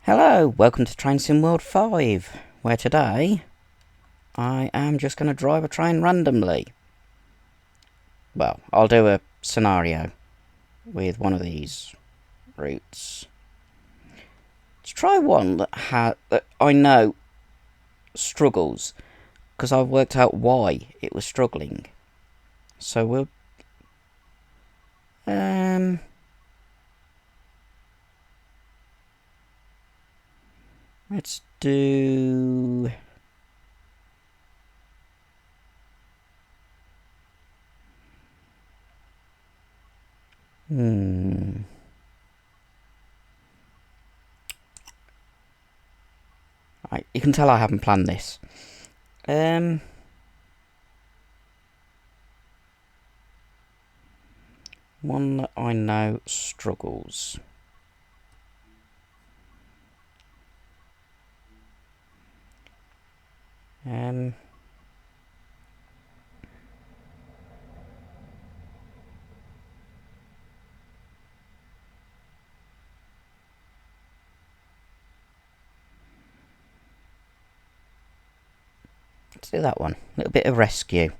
Hello, welcome to Train Sim World 5, where today I am just going to drive a train randomly. Well, I'll do a scenario with one of these routes. Let's try one that I know struggles, because I've worked out why it was struggling. So let's do... Right, you can tell I haven't planned this. One that I know struggles. Let's do that one. A little bit of rescue.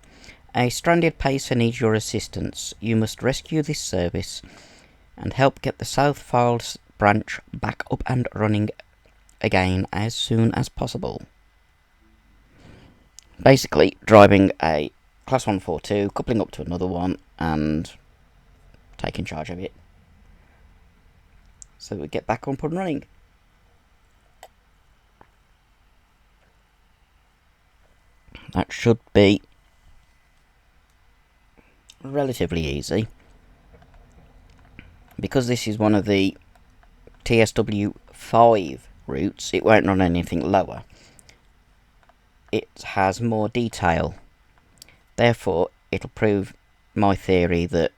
A stranded pacer needs your assistance. You must rescue this service and help get the South Files branch back up and running again as soon as possible. Basically, driving a Class 142, coupling up to another one, and taking charge of it. So we get back up and running. That should be relatively easy. Because this is one of the TSW 5 routes, it won't run anything lower. It has more detail. Therefore, it'll prove my theory that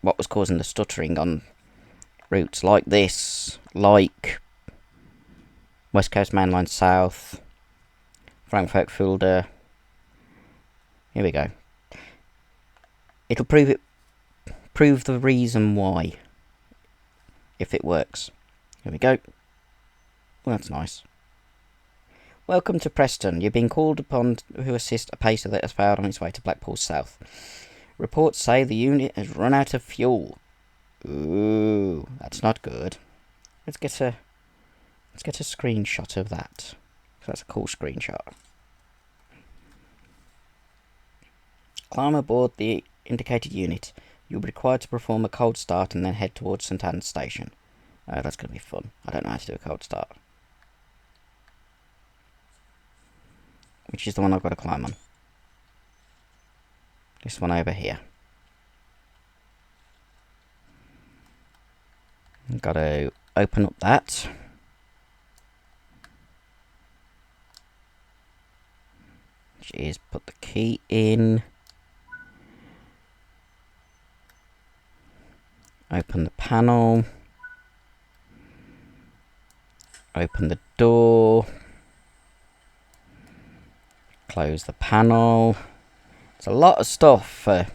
what was causing the stuttering on routes like this, like West Coast Mainline South, Frankfurt Fulda. Here we go. It'll prove the reason why, if it works. Here we go. Well, that's nice. Welcome to Preston. You're being called upon to assist a pacer that has failed on its way to Blackpool South. Reports say the unit has run out of fuel. Ooh, that's not good. Let's get a screenshot of that. That's a cool screenshot. Climb aboard the indicated unit. You'll be required to perform a cold start and then head towards St Anne's Station. That's going to be fun. I don't know how to do a cold start. Which is the one I've got to climb on. This one over here. I've got to open up that. Which is put the key in. Open the panel. Open the door. Close the panel. It's a lot of stuff for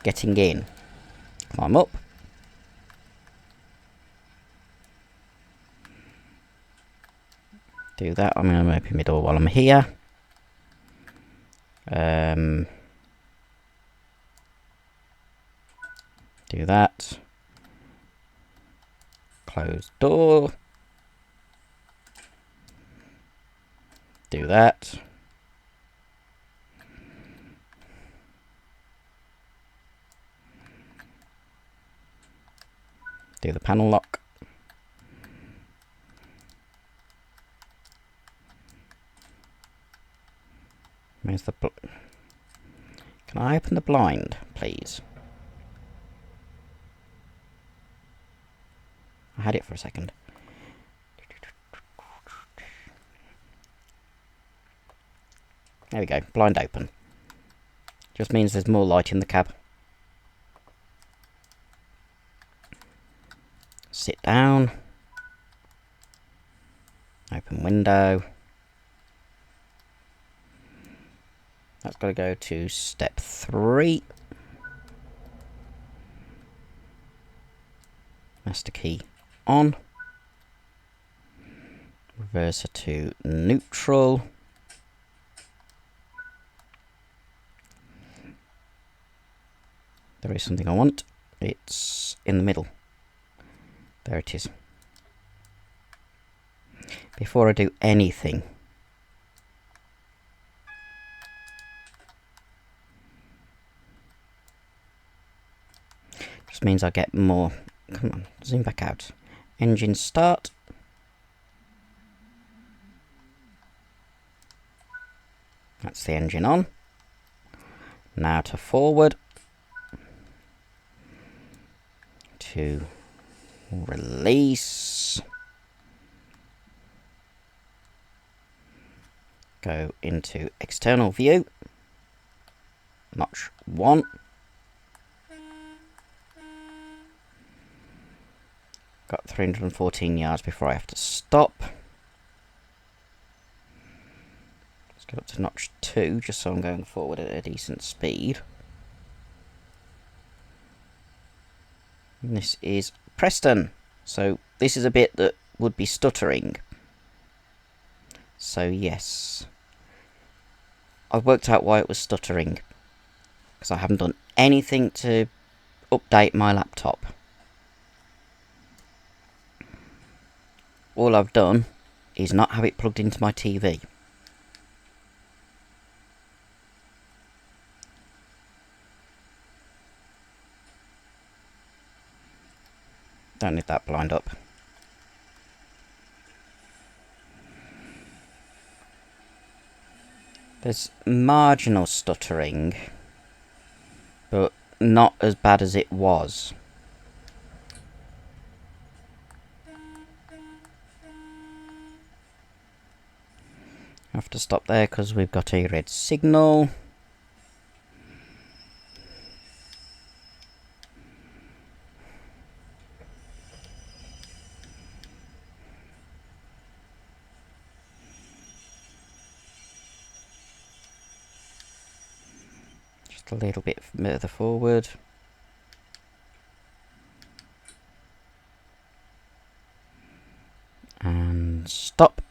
getting in. Climb up. Do that. I'm going to open my door while I'm here. Do that. Close door. Do that. Do the panel lock. Where's the... Can I open the blind, please? I had it for a second. There we go, blind open. Just means there's more light in the cab. Sit down. Open window. That's got to go to step 3. Master key on. Reverser to neutral. There is something I want. It's in the middle. There it is. Before I do anything, just means I get more. Come on, zoom back out. Engine start. That's the engine on. Now to forward. To release. Go into external view. Notch 1. Got 314 yards before I have to stop. Let's go up to notch 2, just so I'm going forward at a decent speed. And this is Preston. So this is a bit that would be stuttering. So yes. I've worked out why it was stuttering. Because I haven't done anything to update my laptop. All I've done is not have it plugged into my TV. Don't need that blind up. There's marginal stuttering, but not as bad as it was. I have to stop there because we've got a red signal. Just a little bit further forward. And stop.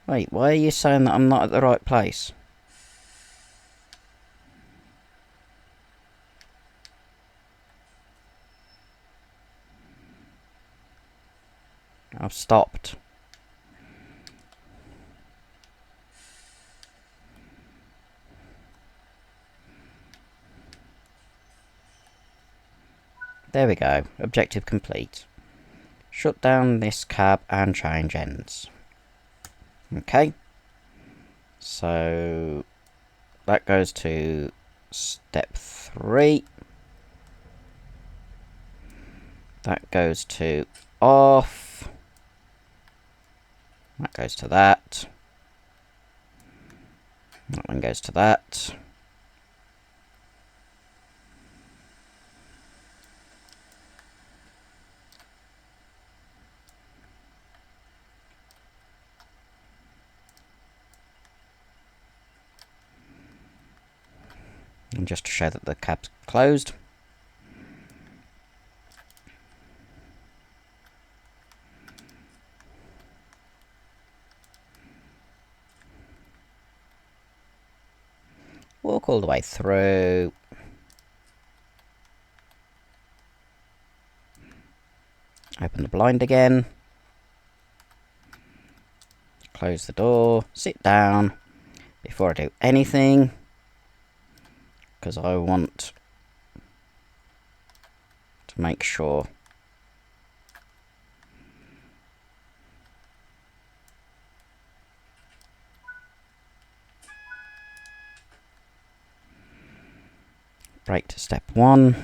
Wait, why are you saying that I'm not at the right place? I've stopped. There we go. Objective complete. Shut down this cab and change ends. Okay. So that goes to step 3. That goes to off. That goes to that. That one goes to that. And just to show that the cab's closed. Walk all the way through. Open the blind again. Close the door. Sit down before I do anything. Because I want to make sure brake to step 1.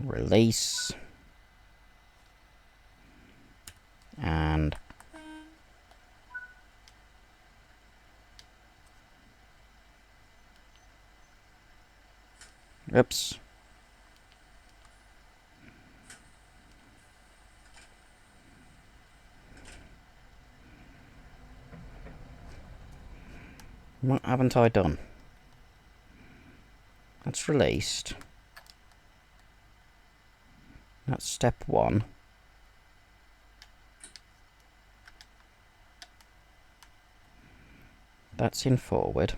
Release. And oops. What haven't I done? That's released. That's step 1. That's in forward.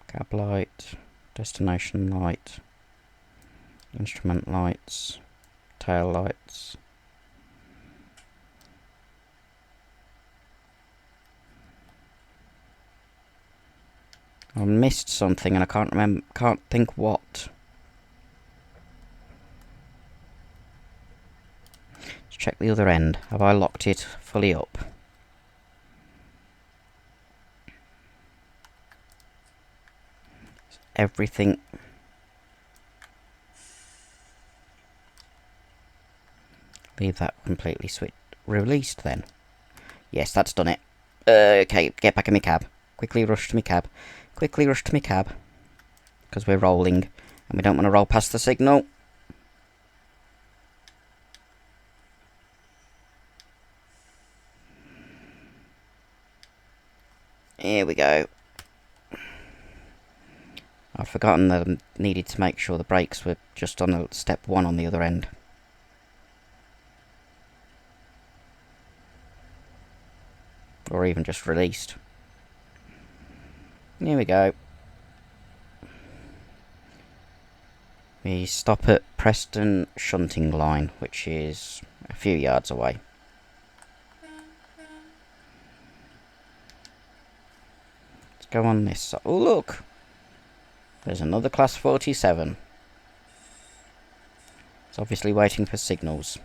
Cab light, destination light, instrument lights, tail lights. I missed something and I can't think what. Let's check the other end. Have I locked it fully up? Everything. Leave that completely released then. Yes, that's done it. Okay, get back in my cab. Quickly rush to my cab. Quickly rush to my cab. Because we're rolling. And we don't want to roll past the signal. Here we go. I'd forgotten that I needed to make sure the brakes were just on step 1 on the other end. Or even just released. Here we go. We stop at Preston shunting line, which is a few yards away. Let's go on this side. Oh, look! There's another Class 47. It's obviously waiting for signals.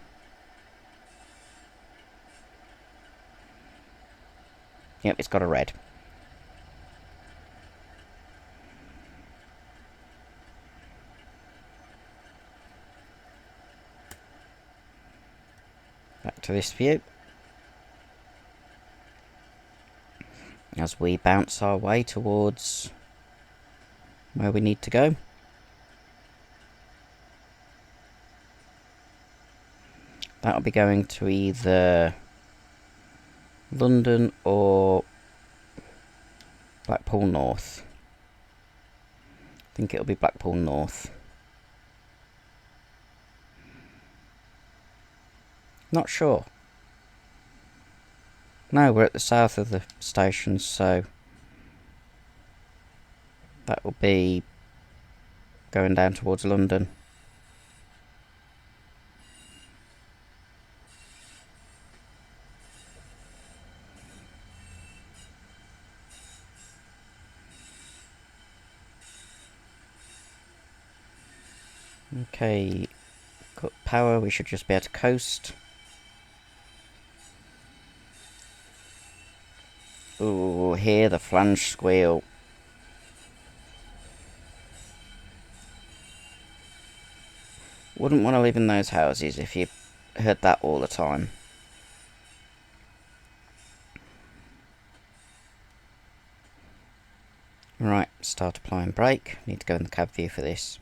Yep, it's got a red. Back to this view. As we bounce our way towards where we need to go. That'll be going to either London or Blackpool North. I think it'll be Blackpool North. Not sure. No, we're at the south of the station, so that will be going down towards London. Okay, cut power, we should just be able to coast. Ooh, hear the flange squeal. Wouldn't want to live in those houses if you heard that all the time. Right, start applying brake. Need to go in the cab view for this.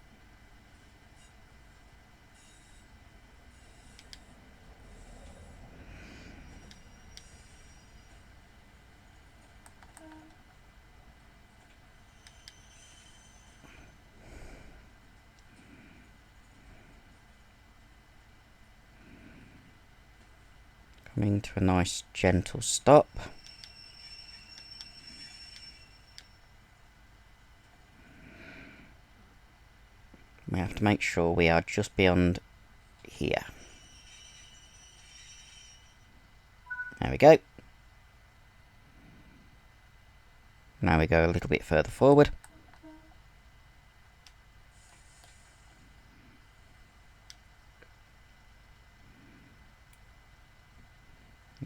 Coming to a nice gentle stop. We have to make sure we are just beyond here. There we go. Now we go a little bit further forward.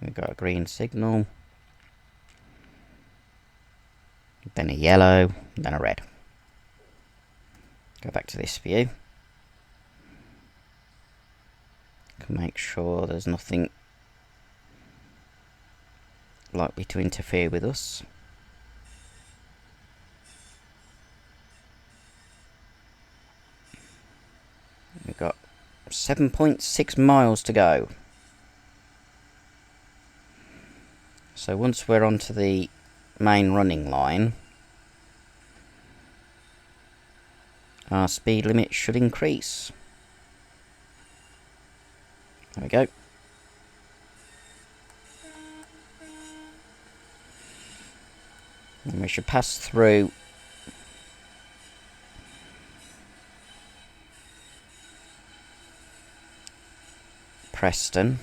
We've got a green signal, then a yellow, then a red. Go back to this view. Can make sure there's nothing likely to interfere with us. We've got 7.6 miles to go. So once we're onto the main running line, our speed limit should increase. There we go. And we should pass through Preston.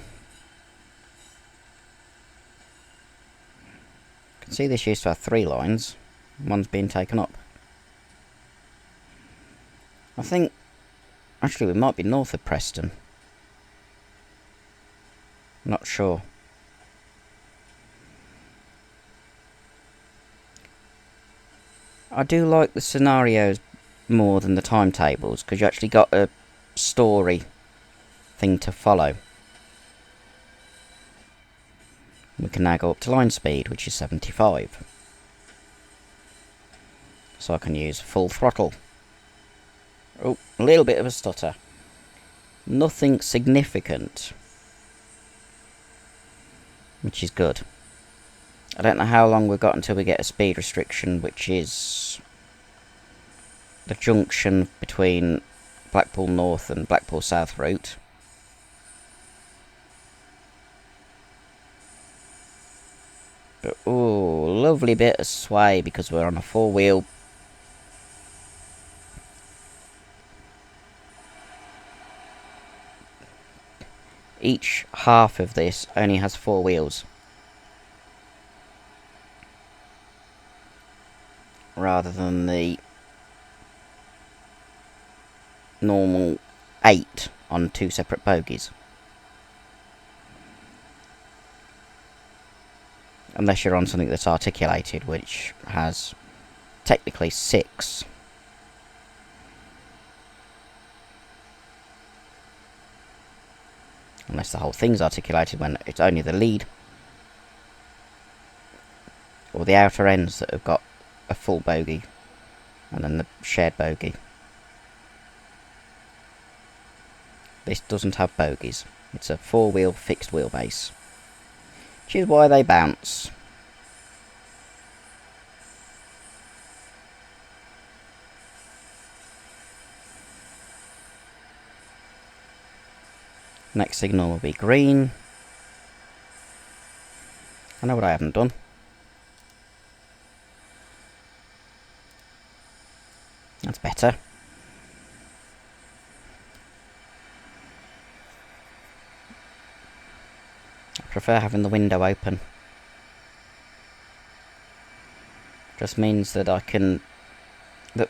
You can see this used to have 3 lines. One's being taken up. I think actually we might be north of Preston. Not sure. I do like the scenarios more than the timetables, because you actually got a story thing to follow. We can now go up to line speed, which is 75. So I can use full throttle. Oh, a little bit of a stutter. Nothing significant, which is good. I don't know how long we've got until we get a speed restriction, which is the junction between Blackpool North and Blackpool South route. But ooh, lovely bit of sway because we're on a 4-wheel. Each half of this only has 4 wheels, rather than the normal 8 on 2 separate bogies. Unless you're on something that's articulated, which has technically 6. Unless the whole thing's articulated, when it's only the lead or the outer ends that have got a full bogie, and then the shared bogie. This doesn't have bogies. It's a 4-wheel fixed wheelbase, which is why they bounce. Next signal will be green. I know what I haven't done. That's better. I prefer having the window open. Just means that I can... the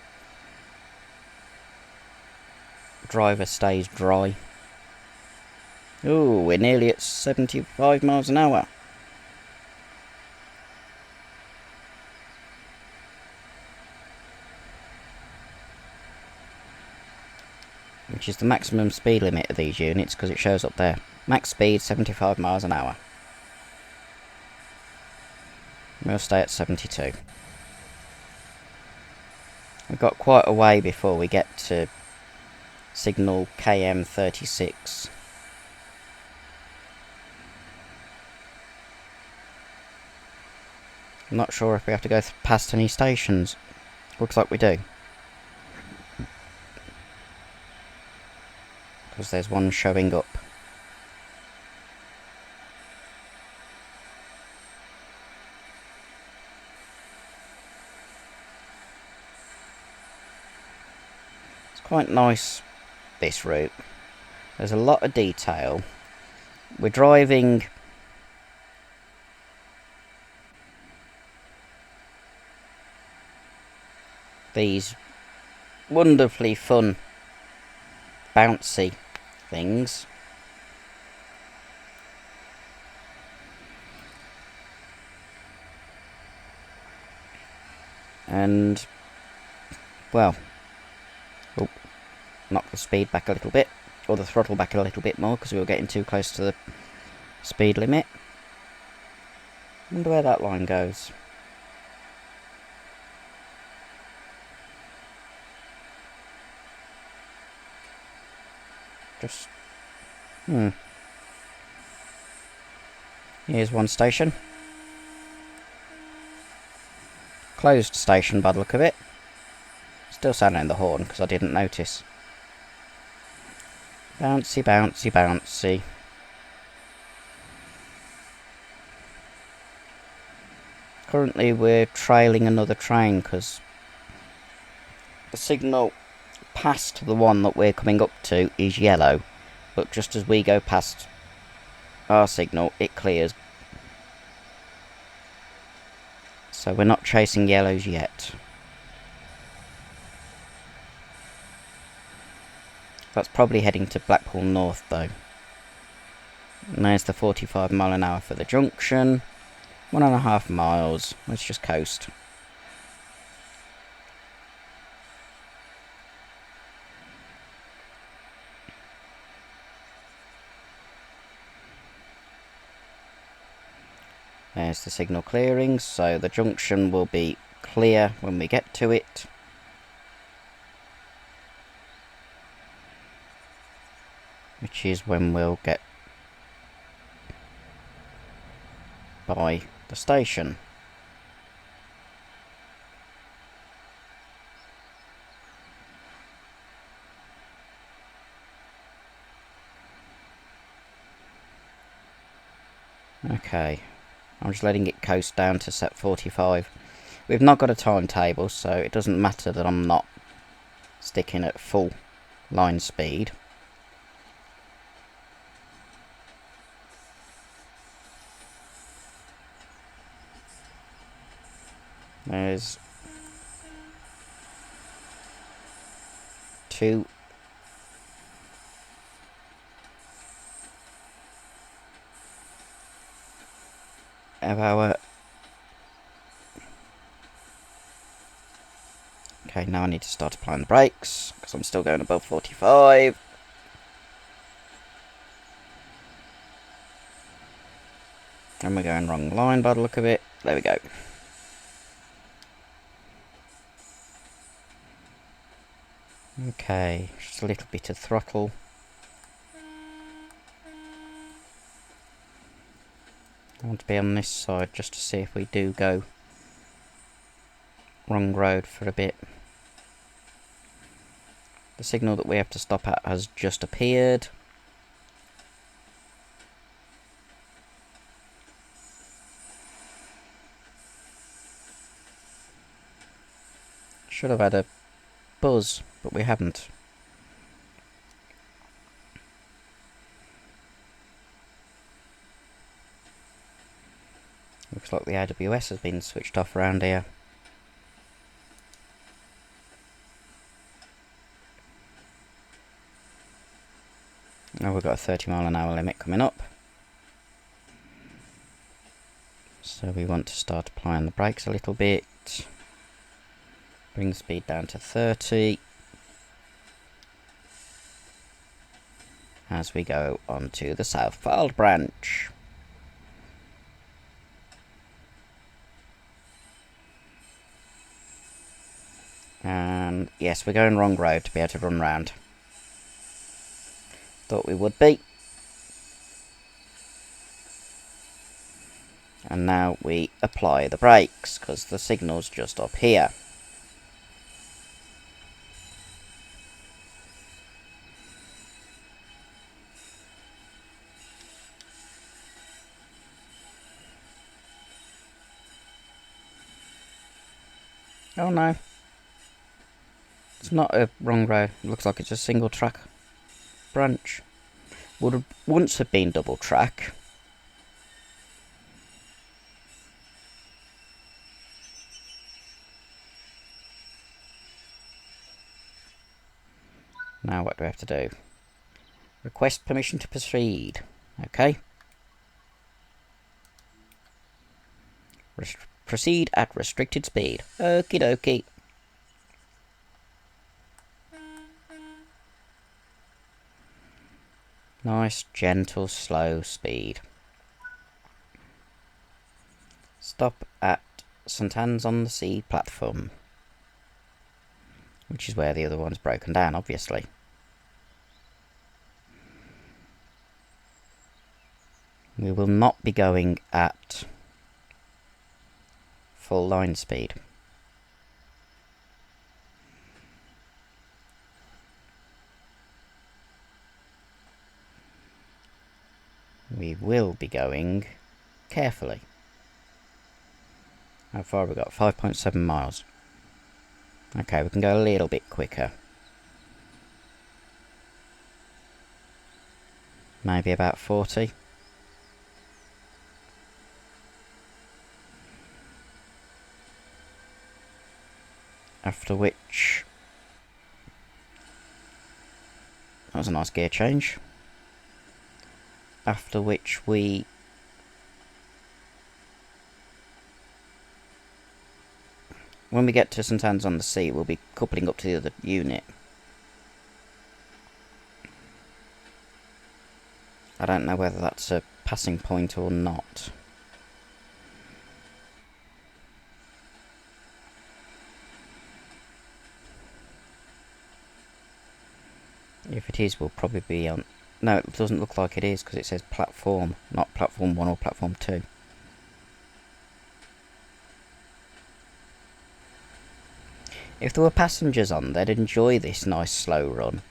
driver stays dry. Ooh, we're nearly at 75 miles an hour. Which is the maximum speed limit of these units, because it shows up there. Max speed 75 miles an hour. We'll stay at 72. We've got quite a way before we get to signal KM36. I'm not sure if we have to go past any stations. Looks like we do. Because there's one showing up. It's quite nice, this route. There's a lot of detail. We're driving these wonderfully fun, bouncy things. And, well, oh, knock the speed back a little bit, or the throttle back a little bit more, because we were getting too close to the speed limit. Wonder where that line goes. Just... Here's one station. closed station by the look of it. Still sounding the horn because I didn't notice. Bouncy, bouncy, bouncy. Currently we're trailing another train because the signal past the one that we're coming up to is yellow, but just as we go past our signal it clears. So we're not chasing yellows yet. That's probably heading to Blackpool North though. And there's the 45 mile an hour for the junction. 1.5 miles. Let's just coast. There's the signal clearing, so the junction will be clear when we get to it. Which is when we'll get by the station. Okay, I'm just letting it coast down to set 45. We've not got a timetable, so it doesn't matter that I'm not sticking at full line speed. There's 2 of our... Okay, now I need to start applying the brakes because I'm still going above 45. And we're going wrong line by the look of it. There we go. Okay, just a little bit of throttle. I want to be on this side just to see if we do go wrong road for a bit. The signal that we have to stop at has just appeared. Should have had a buzz, but we haven't. Looks like the AWS has been switched off around here. Now we've got a 30 mile an hour limit coming up. So we want to start applying the brakes a little bit. Bring the speed down to 30. As we go onto the Southfield branch. And yes, we're going wrong road to be able to run round. Thought we would be. And now we apply the brakes because the signal's just up here. Oh no. It's not a wrong road. It looks like it's a single track branch. Would have once have been double track. Now what do we have to do? Request permission to proceed. Okay. Proceed at restricted speed. Okie dokie. Nice, gentle, slow speed. Stop at St Anne's on the Sea platform. Which is where the other one's broken down, obviously. We will not be going at full line speed. we will be going carefully. How far have we got? 5.7 miles. Okay, we can go a little bit quicker. Maybe about 40. After which... that was a nice gear change. After which we... when we get to St Anne's on the Sea, we'll be coupling up to the other unit. I don't know whether that's a passing point or not. If it is, we'll probably be on... no, it doesn't look like it is, because it says platform, not platform 1 or platform 2. If there were passengers on, they'd enjoy this nice slow run.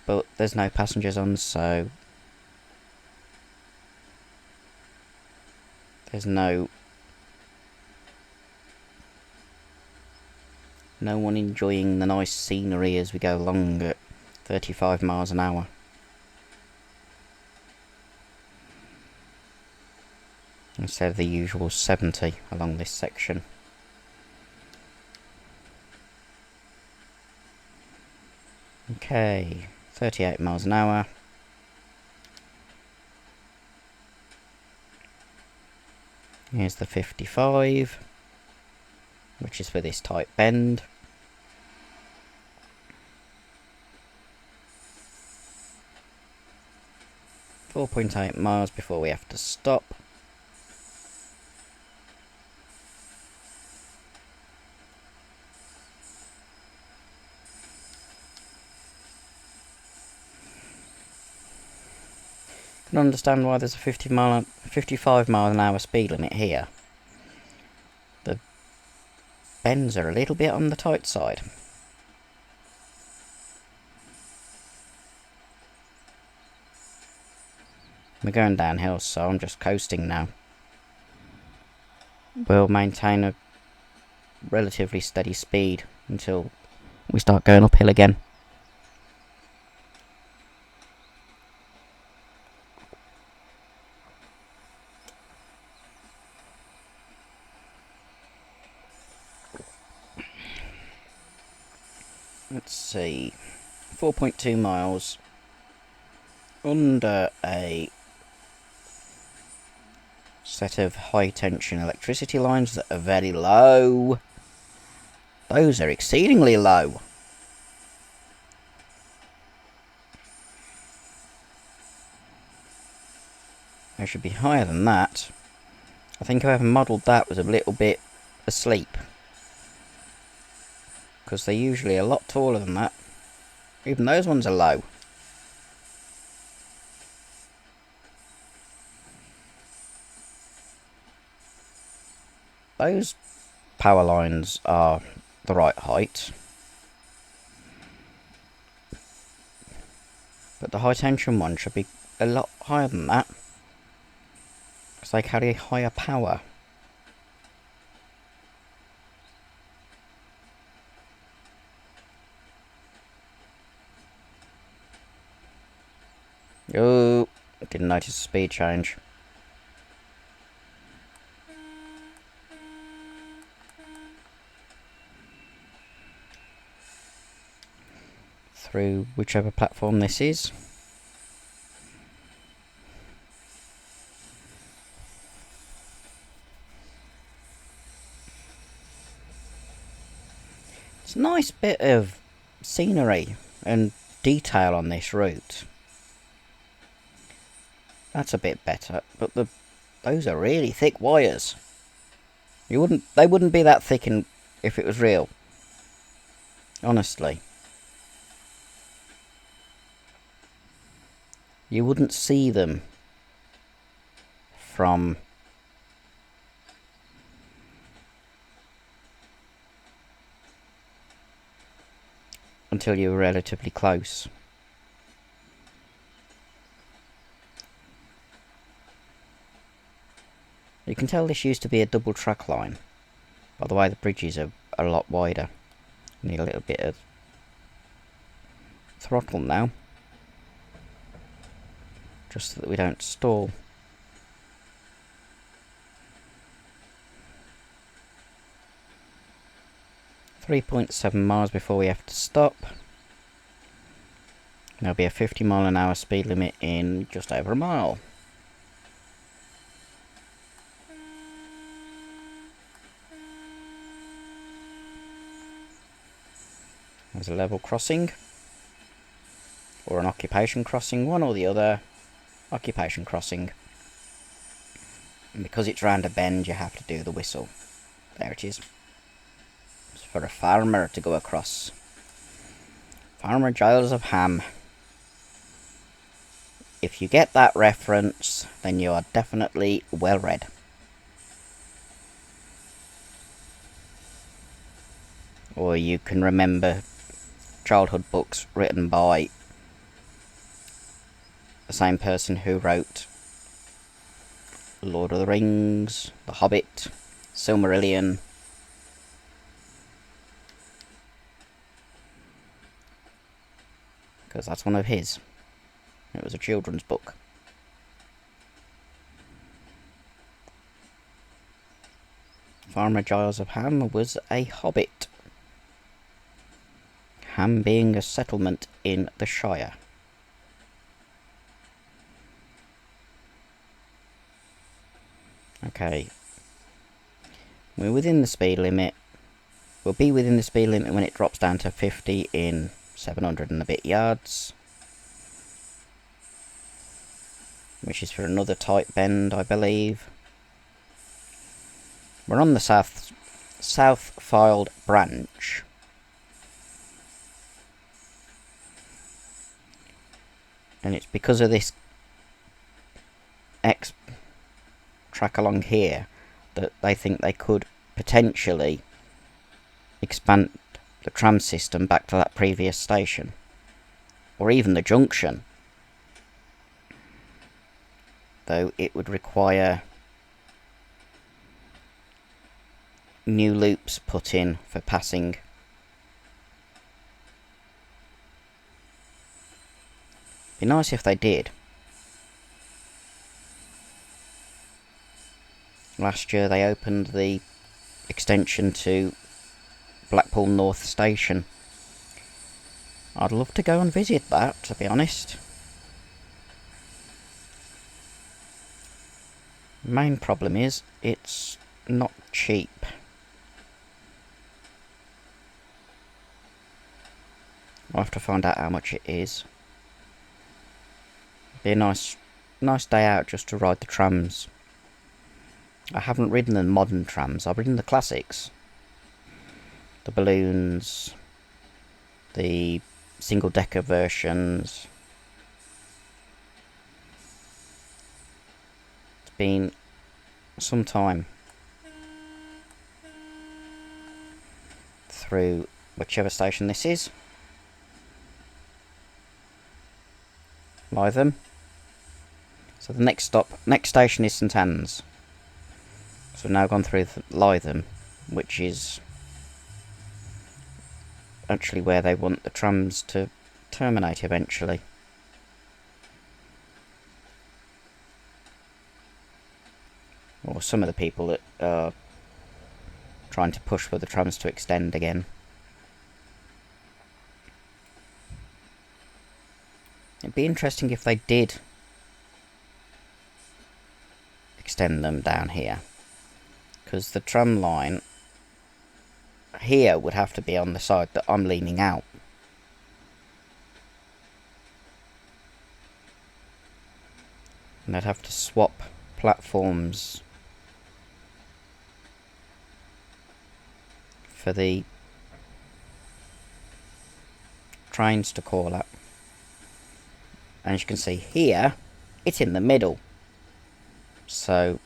But there's no passengers on, so... there's no one enjoying the nice scenery as we go along at 35 miles an hour. Instead of the usual 70 along this section. Okay, 38 miles an hour. Here's the 55, which is for this tight bend. .8 miles before we have to stop. I can understand why there's a 55 mile an hour speed limit here. The bends are a little bit on the tight side. We're going downhill, so I'm just coasting now. We'll maintain a relatively steady speed until we start going uphill again. Let's see, 4.2 miles under a set of high tension electricity lines that are very low. Those are exceedingly low. They should be higher than that. I think whoever modelled that was a little bit asleep, because they're usually a lot taller than that. Even those ones are low. Those power lines are the right height, but the high tension one should be a lot higher than that, because they carry higher power. Oh, didn't notice the speed change. Through whichever platform this is. It's a nice bit of scenery and detail on this route. That's a bit better, but those are really thick wires. They wouldn't be that thick if it was real. Honestly. You wouldn't see them from until you're relatively close. You can tell this used to be a double track line. By the way, the bridges are a lot wider. Need a little bit of throttle now, just so that we don't stall. 3.7 miles before we have to stop. There'll be a 50-mile-an-hour speed limit in just over a mile. There's a level crossing, or an occupation crossing, one or the other. Occupation crossing. And because it's round a bend, you have to do the whistle. There it is. It's for a farmer to go across. Farmer Giles of Ham. If you get that reference, then you are definitely well read. Or you can remember childhood books written by the same person who wrote Lord of the Rings, The Hobbit, Silmarillion. Because that's one of his. It was a children's book. Farmer Giles of Ham was a hobbit. Ham being a settlement in the Shire. Okay. We're within the speed limit. We'll be within the speed limit when it drops down to 50 in 700 and a bit yards. Which is for another tight bend, I believe. We're on the South Fylde branch. And it's because of this X track along here that they think they could potentially expand the tram system back to that previous station. Or even the junction. Though it would require new loops put in for passing. Be nice if they did. Last year they opened the extension to Blackpool North Station. I'd love to go and visit that, to be honest. Main problem is it's not cheap. I'll have to find out how much it is. Be a nice day out just to ride the trams. I haven't ridden the modern trams, I've ridden the classics. The balloons, the single decker versions. It's been some time through whichever station this is. Lytham. So the next station is St Anne's. So we've now gone through Lytham, which is actually where they want the trams to terminate eventually. Or some of the people that are trying to push for the trams to extend again. It'd be interesting if they did extend them down here. Because the tram line here would have to be on the side that I'm leaning out. And they'd have to swap platforms for the trains to call at. And as you can see here, it's in the middle. So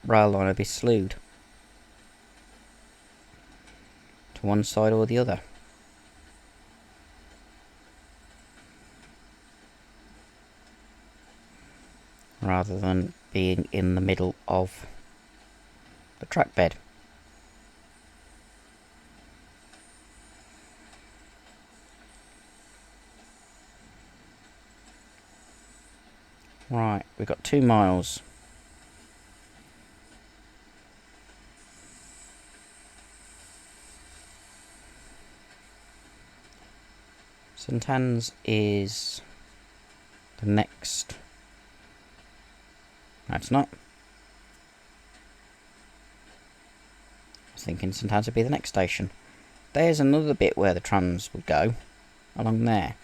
rail line will be slewed to one side or the other. rather than being in the middle of the track bed. Right, we've got 2 miles. St Anne's is the next... No, it's not. I was thinking St Anne's would be the next station. There's another bit where the trams would go, along there.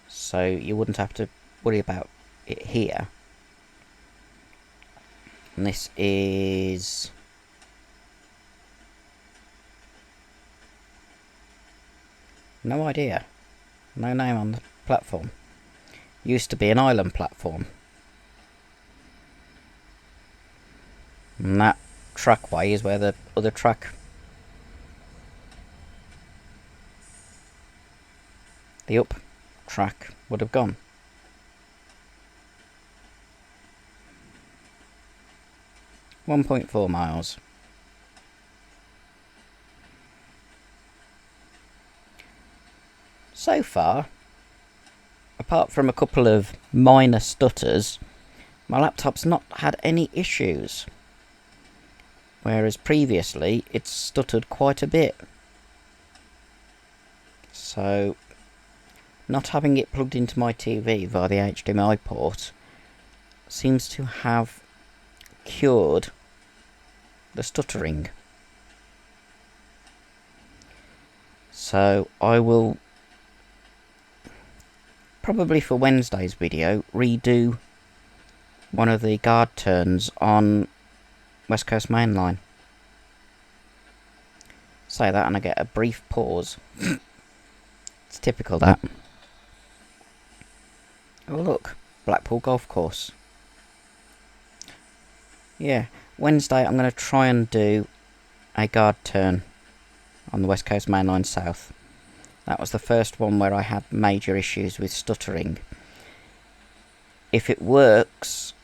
So you wouldn't have to worry about it here. And this is... No idea. No name on the platform. Used to be an island platform. And that trackway is where the other track... the up track would have gone. .4 miles. So far, apart from a couple of minor stutters, my laptop's not had any issues. Whereas previously, it's stuttered quite a bit. So, not having it plugged into my TV via the HDMI port seems to have cured the stuttering. So, I will... probably for Wednesday's video, redo one of the guard turns on West Coast Main Line. Say that and I get a brief pause. It's typical, that. Oh look, Blackpool Golf Course. Yeah, Wednesday I'm going to try and do a guard turn on the West Coast Main Line South. That was the first one where I had major issues with stuttering. If it works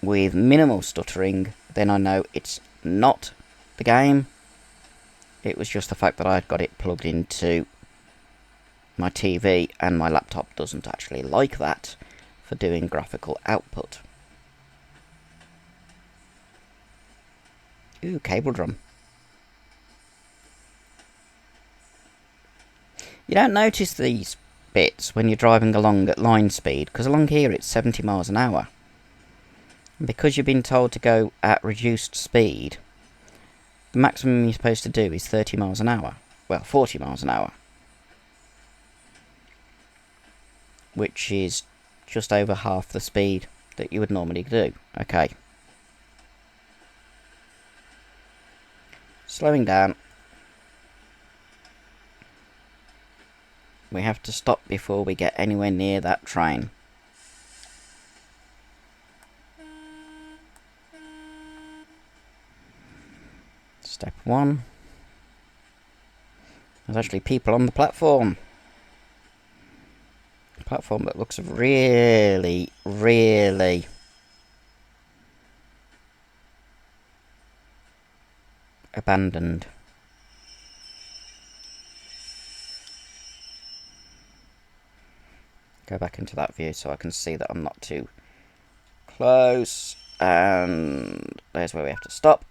with minimal stuttering, then I know it's not the game. It was just the fact that I had got it plugged into my TV and my laptop doesn't actually like that for doing graphical output. Ooh, cable drum. You don't notice these bits when you're driving along at line speed, because along here it's 70 miles an hour. And because you've been told to go at reduced speed, the maximum you're supposed to do is 30 miles an hour. Well, 40 miles an hour. Which is just over half the speed that you would normally do. Okay. Slowing down. We have to stop before we get anywhere near that train. Step 1. There's actually people on the platform. A platform that looks really, really abandoned. Go back into that view so I can see that I'm not too close. And there's where we have to stop.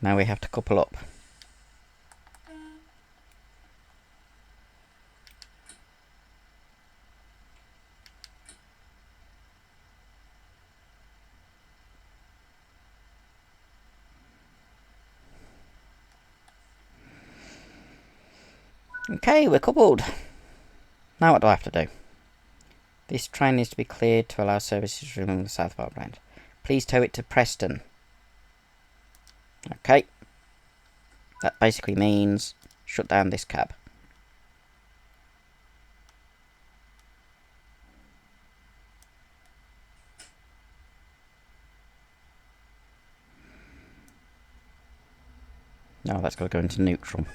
Now we have to couple up. Okay, we're coupled. Now what do I have to do? This train needs to be cleared to allow services to resume the southbound branch. Please tow it to Preston. Okay. That basically means shut down this cab. No, that's got to go into neutral.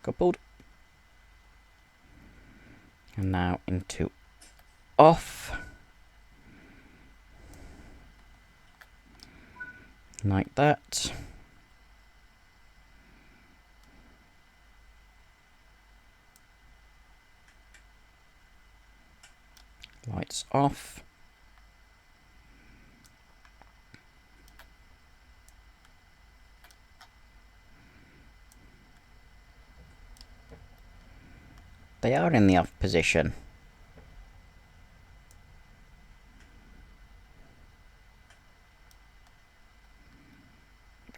coupled. And now into off. Like that. Lights off. They are in the off position.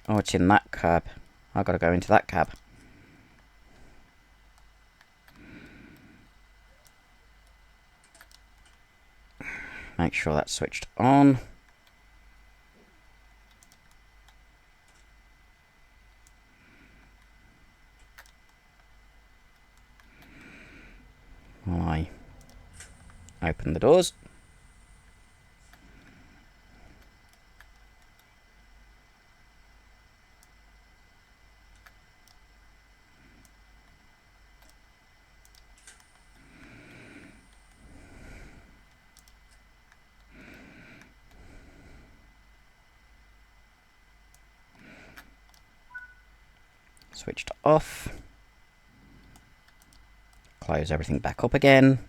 Oh, it's in that cab. I've got to go into that cab. Make sure that's switched on. While I open the doors. Switched off. Close everything back up again.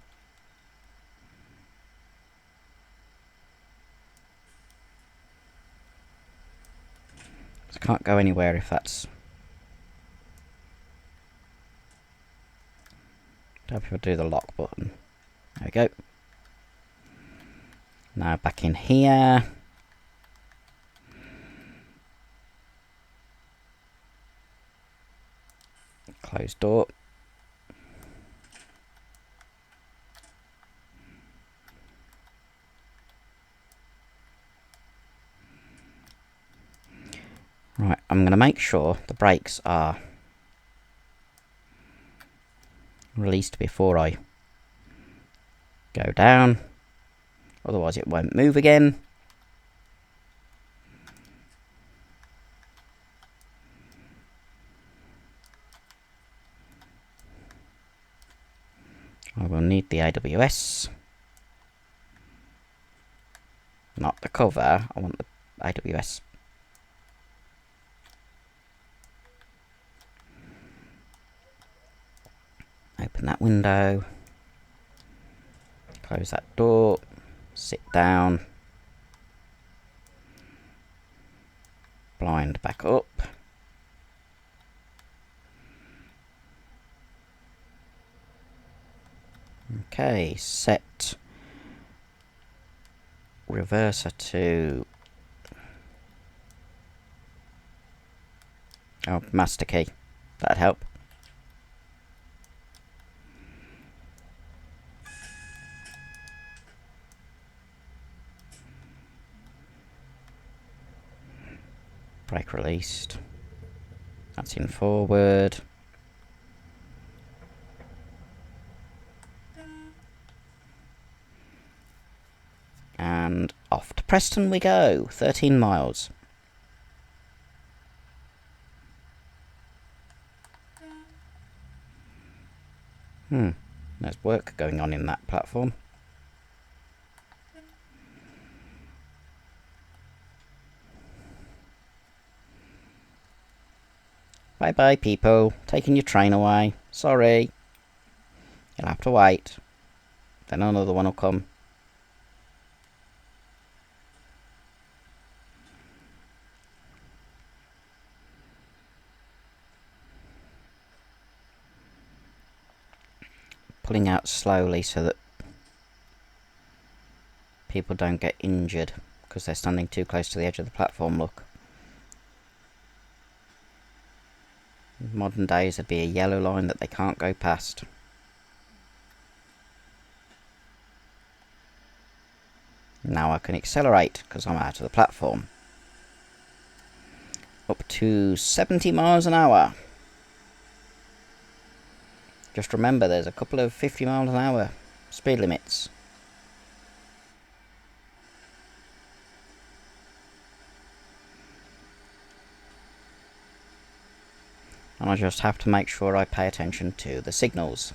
I can't go anywhere if that's... Don't have to do the lock button. There we go. Now back in here. Close door. Right, I'm going to make sure the brakes are released before I go down. Otherwise it won't move again. I will need the AWS. Not the cover, I want the AWS. Open that window. Close that door. Sit down. Blind back up. Okay, set reverser to master key. That'd help. Brake released. That's in forward. And off to Preston we go. 13 miles. There's work going on in that platform. Bye bye people, taking your train away. Sorry. You'll have to wait. Then another one will come. Pulling out slowly so that people don't get injured because they're standing too close to the edge of the platform, look. In modern days there'd be a yellow line that they can't go past. Now I can accelerate because I'm out of the platform. Up to 70 miles an hour. Just remember there's a couple of 50 miles an hour speed limits. and I just have to make sure I pay attention to the signals.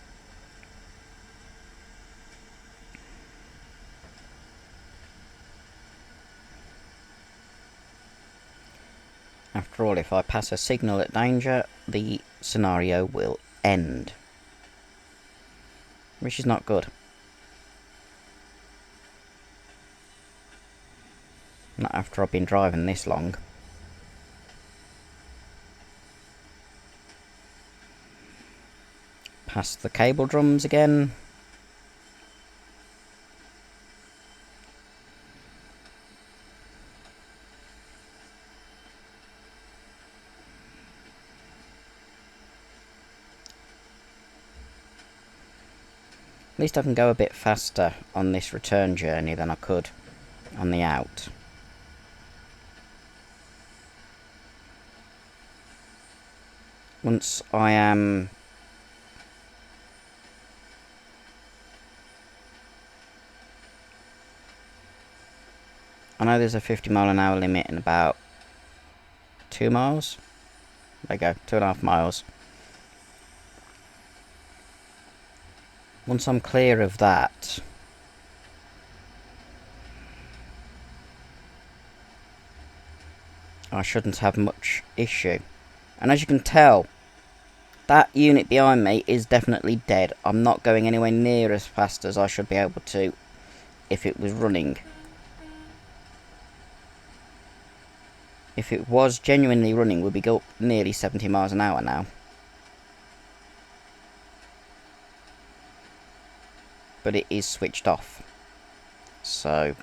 After all, if I pass a signal at danger, the scenario will end, which is not good. Not after I've been driving this long. Past the cable drums again. At least I can go a bit faster on this return journey than I could on the out. Once I am I know there's a 50-mile-an-hour limit in about 2 miles. There you go, 2.5 miles. Once I'm clear of that, I shouldn't have much issue. And as you can tell, that unit behind me is definitely dead. I'm not going anywhere near as fast as I should be able to if it was running. If it was genuinely running, we'd be go nearly 70 miles an hour now. But it is switched off. So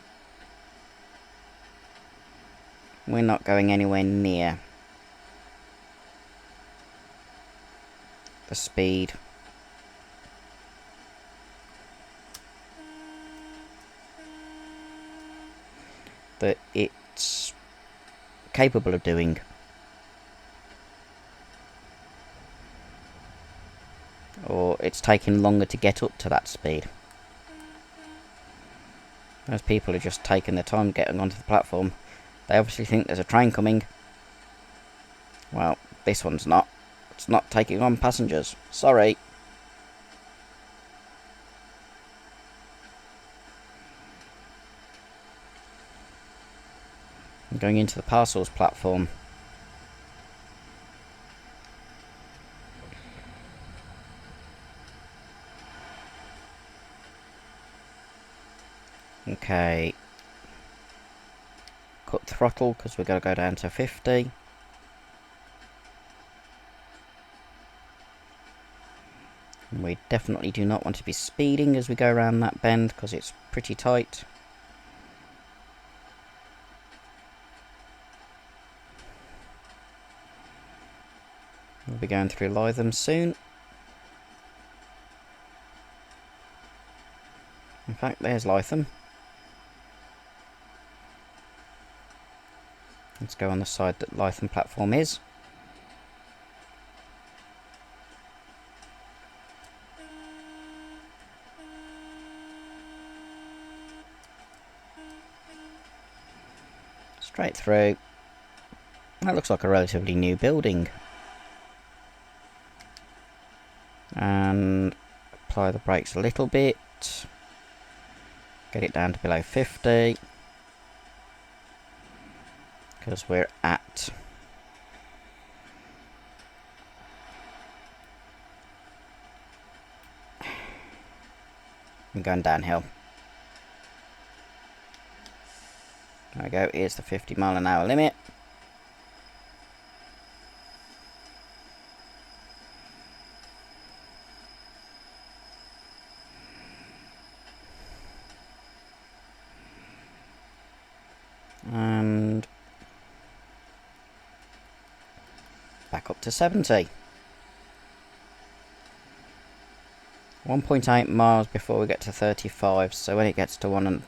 we're not going anywhere near the speed that it's capable of doing. Or it's taking longer to get up to that speed. Those people are just taking their time getting onto the platform. They obviously think there's a train coming. Well, this one's not. It's not taking on passengers. Sorry. I'm going into the parcels platform. Okay. Cut throttle because we're going to go down to 50. And we definitely do not want to be speeding as we go around that bend because it's pretty tight. We'll be going through Lytham soon. In fact, there's Lytham. Let's go on the side that Lytham platform is. Straight through. That looks like a relatively new building. And apply the brakes a little bit. Get it down to below 50. Because we're at I'm going downhill. There we go, here's the 50-mile-an-hour limit. And back up to 70. 1.8 miles before we get to 35, so when it gets to 1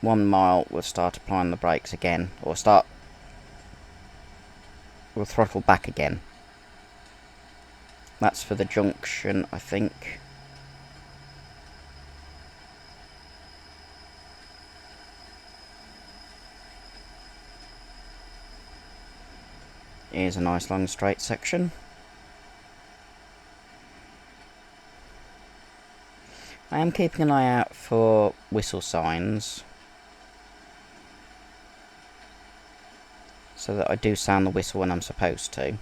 mile we'll start applying the brakes again, or we'll throttle back again. That's for the junction, I think. Here's a nice long straight section. I am keeping an eye out for whistle signs, so that I do sound the whistle when I'm supposed to.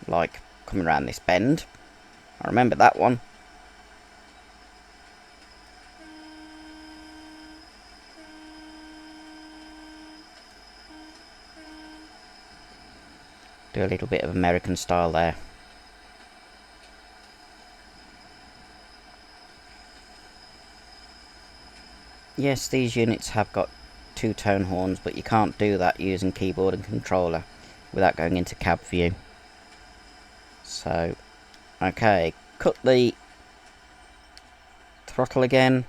Like coming around this bend. I remember that one. Do a little bit of American style there. Yes, these units have got two-tone horns, but you can't do that using keyboard and controller without going into cab view. So, okay, cut the throttle again,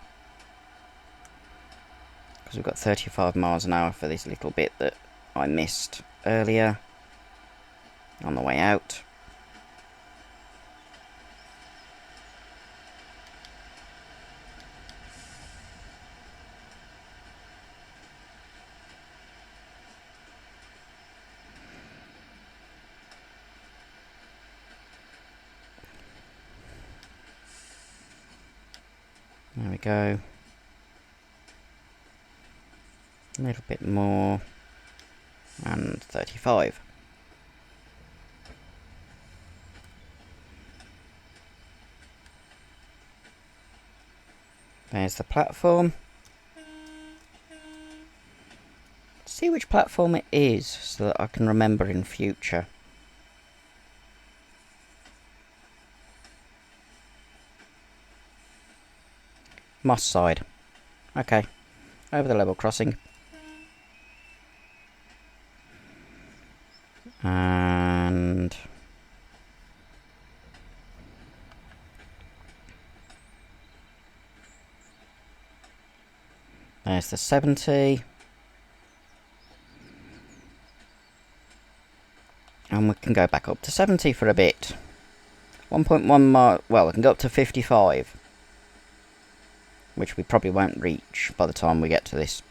because we've got 35 miles an hour for this little bit that I missed earlier on the way out. There we go. A little bit more. And 35. There's the platform. See which platform it is, so that I can remember in future. Moss side. Okay. Over the level crossing. And there's the 70. And we can go back up to 70 for a bit. 1.1 mile, well, we can go up to 55. Which we probably won't reach by the time we get to this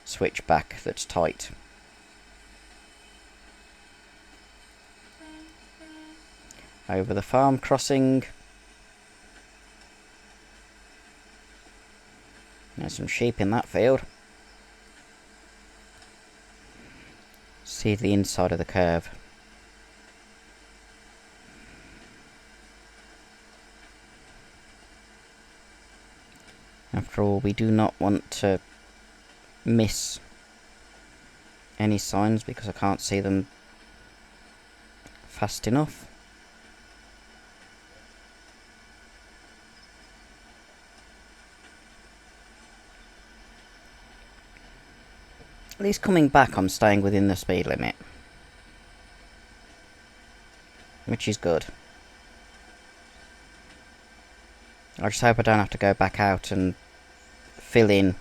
switchback that's tight. Over the farm crossing. There's some sheep in that field. See the inside of the curve. After all, we do not want to miss any signs because I can't see them fast enough. At least coming back, I'm staying within the speed limit, which is good. I just hope I don't have to go back out and fill in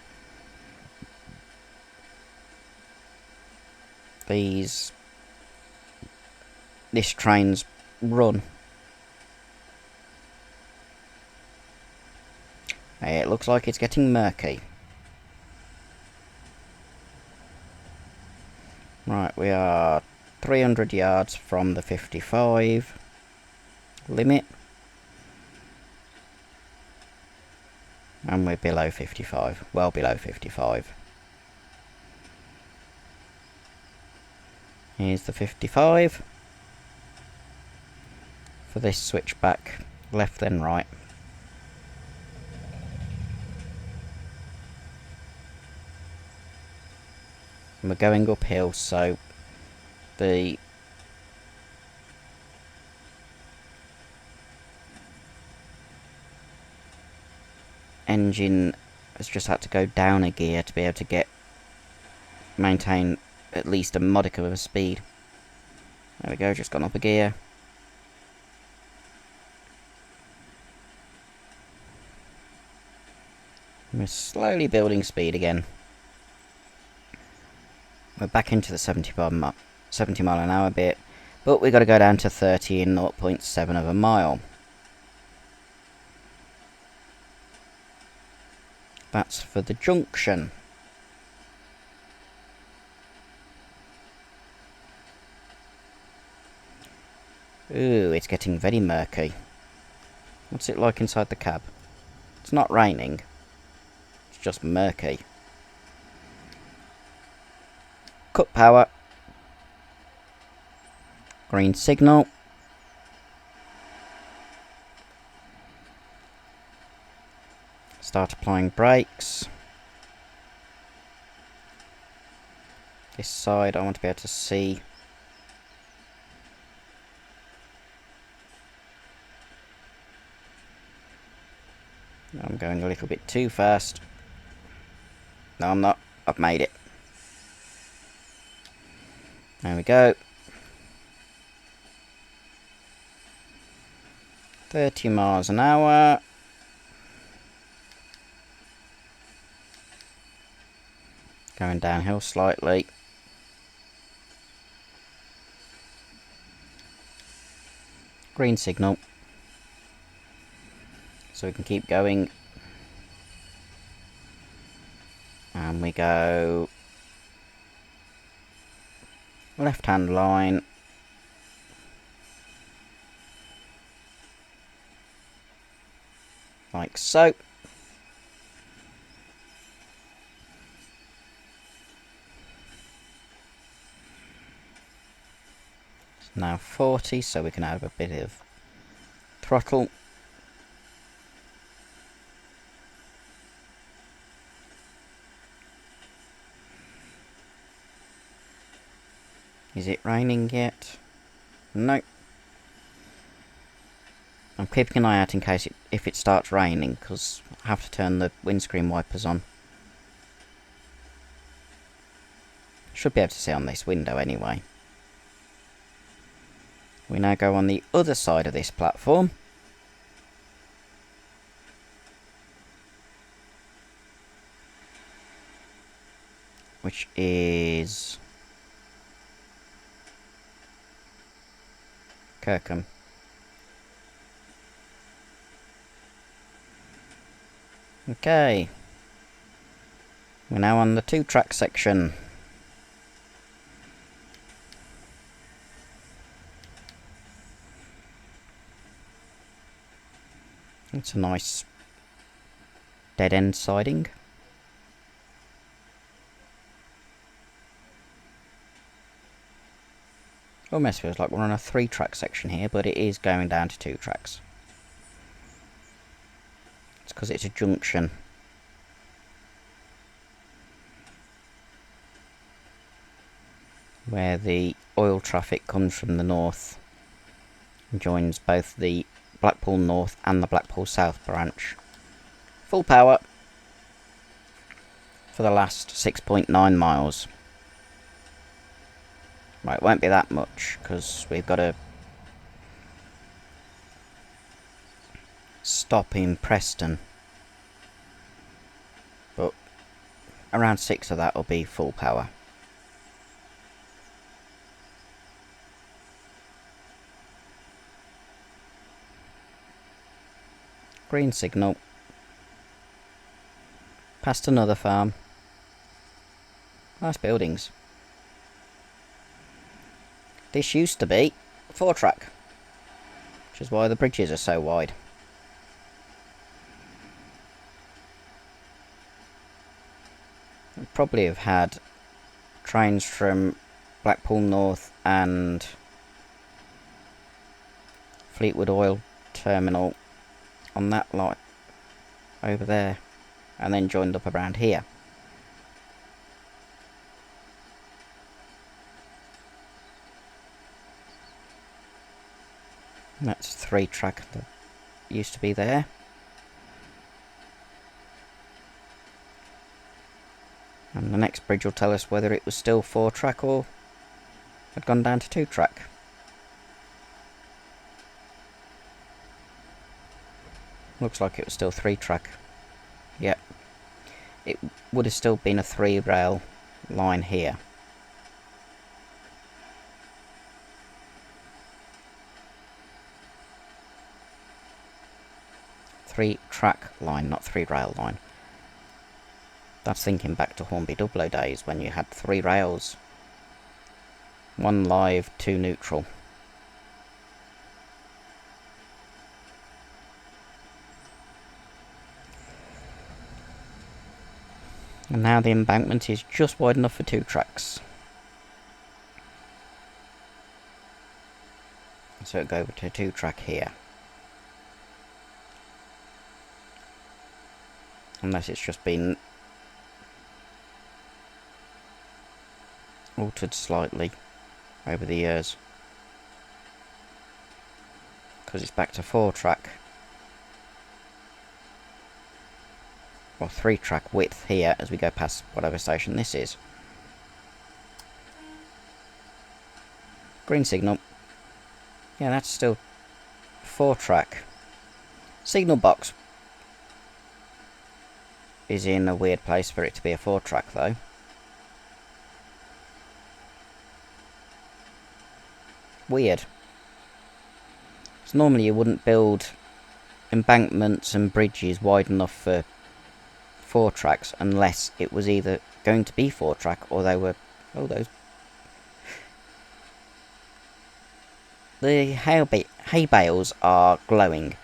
this train's run. It looks like it's getting murky. Right, we are 300 yards from the 55 limit. And we're below 55, well below 55. Here's the 55. For this switchback, left then right. And we're going uphill, so the engine has just had to go down a gear to be able to maintain at least a modicum of a speed. There we go, just gone up a gear. We're slowly building speed again. We're back into the 70 mile an hour bit, but we've got to go down to 30 in 0.7 of a mile. That's for the junction. Ooh, it's getting very murky. What's it like inside the cab? It's not raining. It's just murky. Cut power. Green signal. Start applying brakes. This side I want to be able to see. I'm going a little bit too fast. No, I'm not. I've made it. There we go. 30 miles an hour. Going downhill slightly. Green signal. So we can keep going. And we go left hand line. Like so. It's now 40, so we can add a bit of throttle. Is it raining yet? No. I'm keeping an eye out in case if it starts raining, because I have to turn the windscreen wipers on. Should be able to see on this window anyway. We now go on the other side of this platform. Which is Kirkham. Okay. We're now on the 2-track section. It's a nice dead end siding. Almost feels like we're on a 3-track section here, but it is going down to 2 tracks. It's because it's a junction. Where the oil traffic comes from the north and joins both the Blackpool North and the Blackpool South branch. Full power for the last 6.9 miles. Right, it won't be that much because we've got to stop in Preston. But around 6 of that will be full power. Green signal. Past another farm. Nice buildings. This used to be 4-track, which is why the bridges are so wide. We probably have had trains from Blackpool North and Fleetwood Oil Terminal on that line over there, and then joined up around here. And that's 3-track that used to be there. And the next bridge will tell us whether it was still 4-track or had gone down to 2-track. Looks like it was still 3-track. Yep. It would have still been a 3-rail line here. Three-track line, not 3-rail line. That's thinking back to Hornby Dublo days when you had 3 rails. 1 live, 2 neutral. And now the embankment is just wide enough for 2 tracks. So it'll go over to 2 track here. Unless it's just been altered slightly over the years. Because it's back to 4 track. Or 3 track width here as we go past whatever station this is. Green signal. Yeah, that's still 4 track. Signal box is in a weird place for it to be a 4 track though. Weird. So normally you wouldn't build embankments and bridges wide enough for 4 tracks unless it was either going to be 4 track or they were... Oh, those... The hay bales are glowing.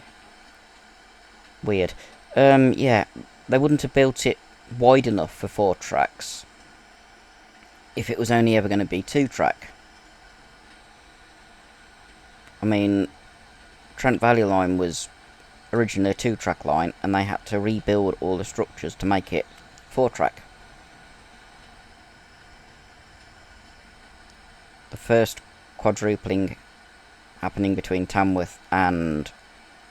Weird. Yeah, they wouldn't have built it wide enough for 4 tracks if it was only ever going to be 2 track. I mean, Trent Valley Line was originally a 2 track line and they had to rebuild all the structures to make it 4 track. The first quadrupling happening between Tamworth and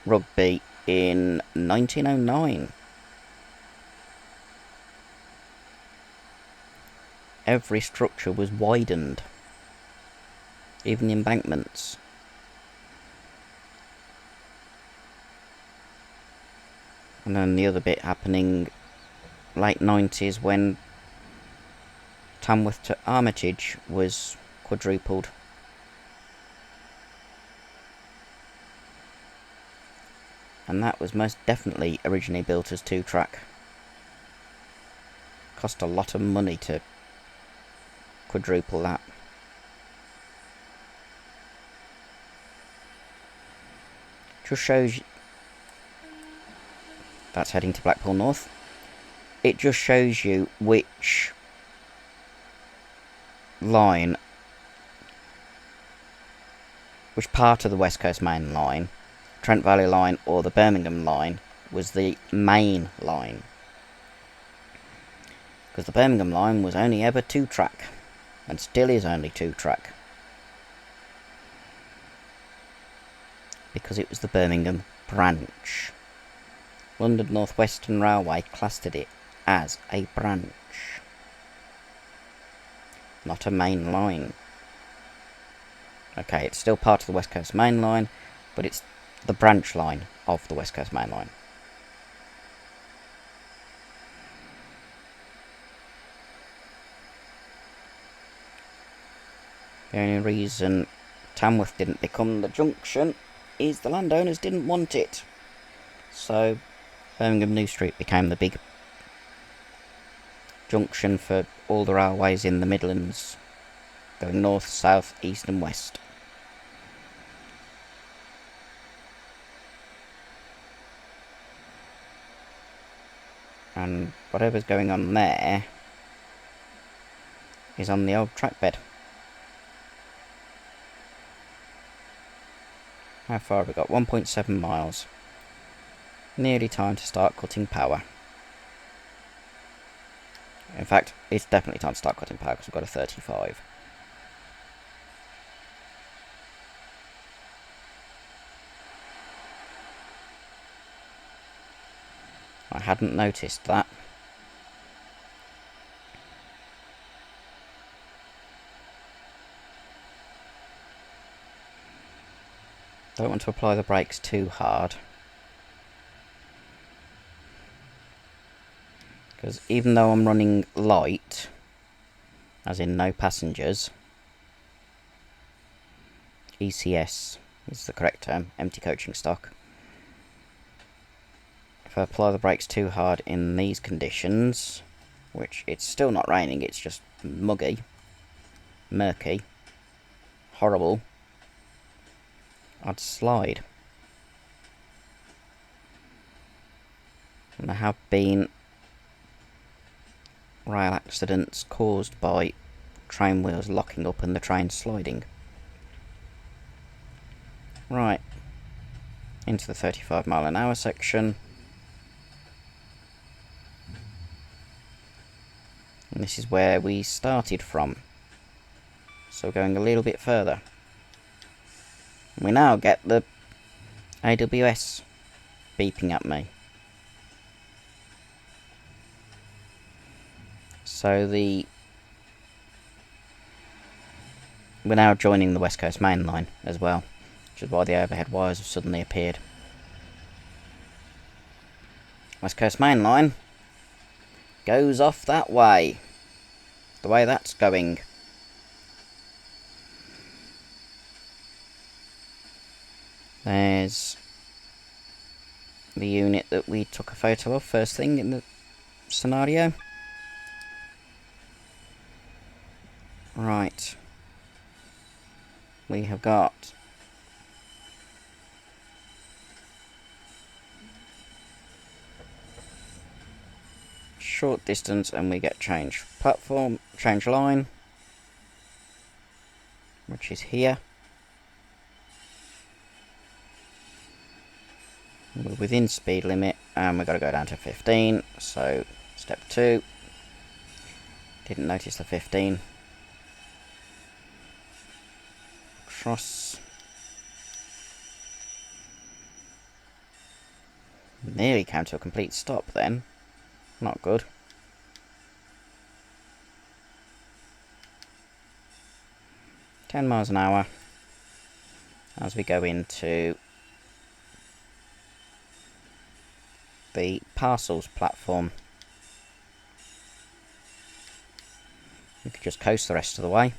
Rugby in 1909. Every structure was widened, even the embankments. And then the other bit happening late 90s when Tamworth to Armitage was quadrupled. And that was most definitely originally built as 2 track. Cost a lot of money to quadruple that. Just shows you... That's heading to Blackpool North. It just shows you which line, which part of the West Coast Main Line, Trent Valley Line or the Birmingham Line, was the main line. Because the Birmingham Line was only ever 2 track, and still is only 2 track. Because it was the Birmingham branch. London North Western Railway classed it as a branch, not a main line. Okay, it's still part of the West Coast Main Line, but it's the branch line of the West Coast Main Line. The only reason Tamworth didn't become the junction is the landowners didn't want it. So Birmingham New Street became the big junction for all the railways in the Midlands, going north, south, east and west. And whatever's going on there is on the old track bed. How far have we got? 1.7 miles. Nearly time to start cutting power. In fact, it's definitely time to start cutting power because we've got a 35. I hadn't noticed that. Don't want to apply the brakes too hard. Because even though I'm running light, as in no passengers, ECS is the correct term, empty coaching stock. If I apply the brakes too hard in these conditions, which it's still not raining, it's just muggy, murky, horrible, I'd slide. And there have been rail accidents caused by train wheels locking up and the train sliding. Right, into the 35 mph section. And this is where we started from. So going a little bit further. We now get the AWS beeping at me. So we're now joining the West Coast Main Line as well, which is why the overhead wires have suddenly appeared. West Coast Main Line goes off that way. The way that's going. There's the unit that we took a photo of first thing in the scenario. Right. We have got short distance and we get change platform, change line, which is here. We're within speed limit and we've got to go down to 15, so step 2. Didn't notice the 15. Cross. Nearly came to a complete stop then. Not good. (10 mph) as we go into the parcels platform. We could just coast the rest of the way.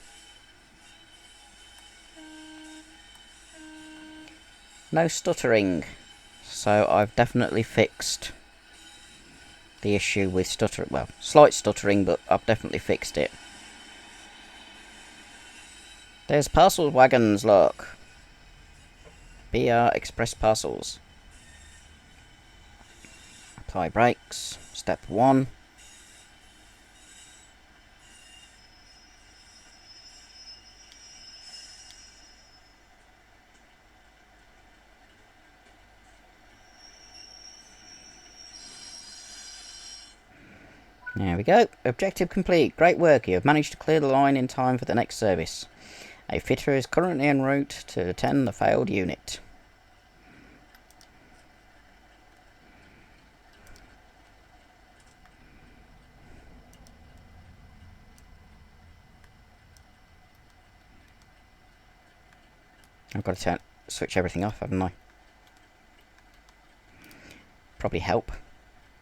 No stuttering, so I've definitely fixed the issue with stuttering. Well, slight stuttering, but I've definitely fixed it. There's parcel wagons, look. BR Express Parcels. Apply brakes. Step 1. There we go. Objective complete. Great work. You have managed to clear the line in time for the next service. A fitter is currently en route to attend the failed unit. I've got to switch everything off, haven't I? Probably help.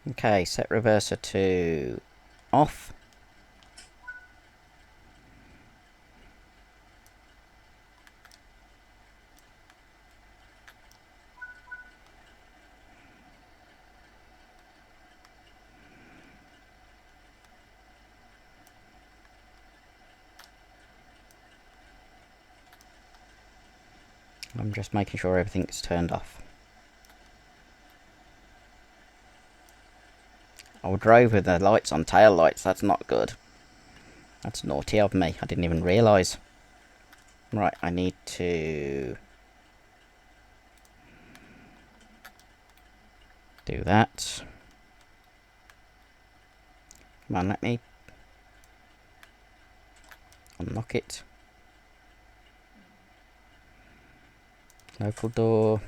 Okay, set reverser to off. I'm just making sure everything's turned off. I drove with the lights on, tail lights. That's not good. That's naughty of me. I didn't even realise. Right, I need to do that. Come on, let me unlock it. Local door.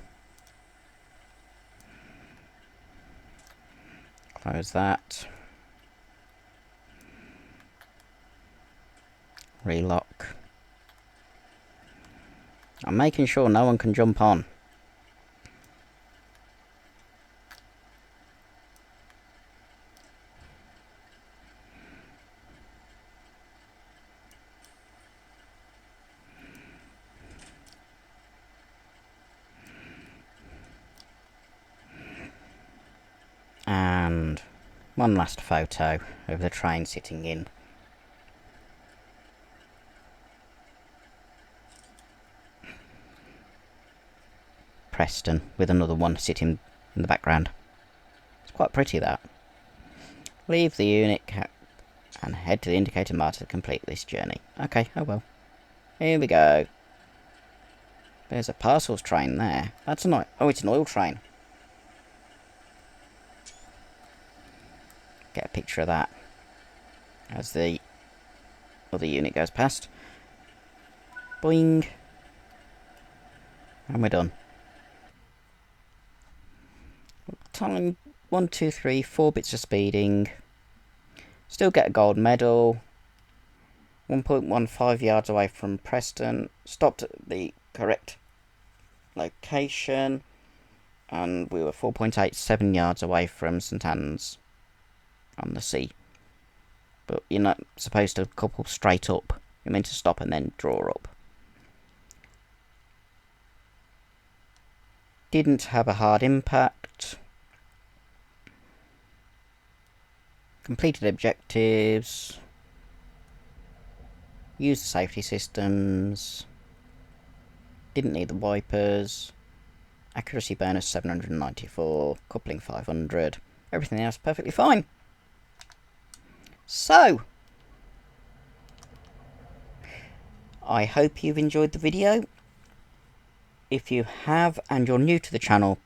Close that. Relock. I'm making sure no one can jump on. And one last photo of the train sitting in Preston with another one sitting in the background. It's quite pretty, that. Leave the unit and head to the indicator marker to complete this journey. Okay, oh well. Here we go. There's a parcels train there. That's an oil... Oh, it's an oil train. Get a picture of that as the other unit goes past. Boing. And we're done. Time 1, 2, 3, 4 bits of speeding. Still get a gold medal. 1.15 yards away from Preston. Stopped at the correct location. And we were 4.87 yards away from St Anne's on the sea. But you're not supposed to couple straight up. You're meant to stop and then draw up. Didn't have a hard impact. Completed objectives. Used the safety systems. Didn't need the wipers. Accuracy bonus 794. Coupling 500. Everything else perfectly fine. So, I hope you've enjoyed the video. If you have and you're new to the channel,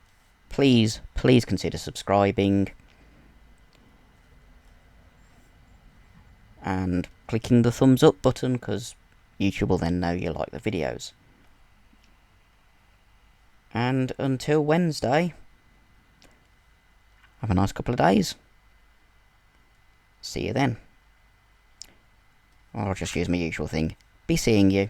please consider subscribing and clicking the thumbs up button, because YouTube will then know you like the videos. And until Wednesday, have a nice couple of days. See you then. Or I'll just use my usual thing. Be seeing you.